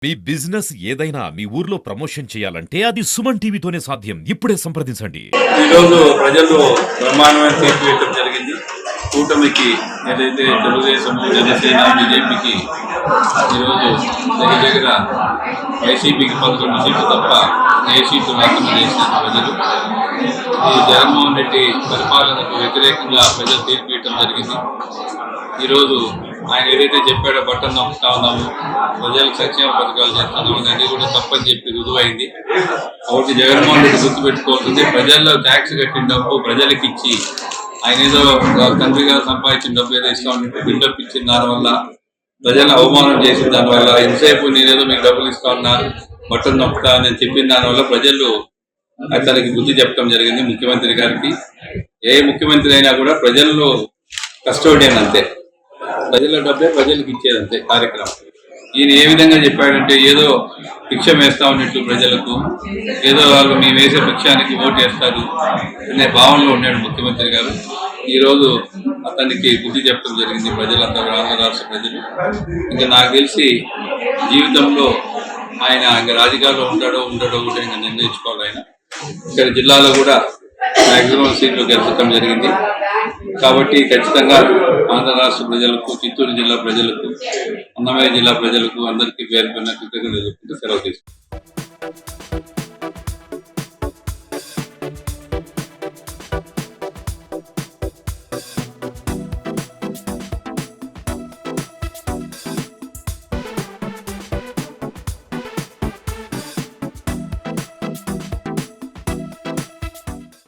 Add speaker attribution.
Speaker 1: మీ business ఏదైనా మీ ఊర్లో promotion చేయాలంటే అది సుమన్ టీవీతోనే సాధ్యం. ఇప్పుడే సంప్రదించండి.
Speaker 2: ఈ రోజు ప్రజలు బ్రహ్మాండమైన తీర్పు ఇవ్వడం జరిగింది. కూటమికి ఏదైతే తెలుగుదేశం, జనసేన, బీజేపీకి ఈరోజు దగ్గర వైసీపీకి 11 సీట్లు తప్ప ఏ సీట్లు రాకుండా చేసిన ప్రజలు ఈ జగన్మోహన్ రెడ్డి పరిపాలనకు వ్యతిరేకంగా ప్రజలు తీర్పు ఇవ్వడం జరిగింది. ఈరోజు ఆయన ఏదైతే చెప్పాడో బట్టను నొక్కుతా ఉన్నాము, ప్రజలకు సంక్షేమ పథకాలు చేస్తున్నాము, అది కూడా తప్పని చెప్పి రుజువైంది. కాబట్టి జగన్మోహన్ రెడ్డి గుర్తుపెట్టుకోవాల్సింది, ప్రజల్లో ట్యాక్స్ కట్టిన డబ్బు ప్రజలకు ఇచ్చి ఆయన ఏదో తండ్రిగా సంపాదించిన డబ్బు ఏదో ఇస్తా ఉంటే బిల్డప్ ఇచ్చిన దానివల్ల ప్రజలను అవమానం చేసిన దానివల్ల ఎంతసేపు నేనేదో మీకు డబ్బులు ఇస్తా ఉన్నా, బట్టను నొక్కుతా అని చెప్పిన దానివల్ల ప్రజలు అతనికి బుద్ధి చెప్పడం జరిగింది. ముఖ్యమంత్రి గారికి, ఏ ముఖ్యమంత్రి అయినా కూడా ప్రజల్లో కస్టోడియన్ అంతే, ప్రజల డబ్బే ప్రజలకు ఇచ్చేదంతే కార్యక్రమం. ఈయన ఏ విధంగా చెప్పాడంటే ఏదో భిక్ష వేస్తా ఉన్నట్టు ప్రజలకు, ఏదో వాళ్ళు మేము వేసే భిక్షానికి ఓటు వేస్తారు అనే భావనలో ఉన్నాడు ముఖ్యమంత్రి గారు. ఈరోజు అతనికి బుద్ధి చెప్పడం జరిగింది ప్రజలంతా, ఆంధ్ర రాష్ట్ర ప్రజలు. ఇంకా నాకు తెలిసి జీవితంలో ఆయన ఇంకా రాజకీయాల్లో ఉంటాడో కూడా ఇంకా నిర్ణయించుకోవాలి. ఆయన ఇక్కడ జిల్లాలో కూడా మ్యాక్సిమం సీట్లు గెలుచడం జరిగింది. కాబట్టి ఖచ్చితంగా ఆంధ్ర రాష్ట్ర ప్రజలకు, చిత్తూరు జిల్లా ప్రజలకు, అన్నమయ్య జిల్లా ప్రజలకు అందరికీ పేరు కృతజ్ఞతలు చెప్పుకుంటూ సెలవు తీసుకుంటాం.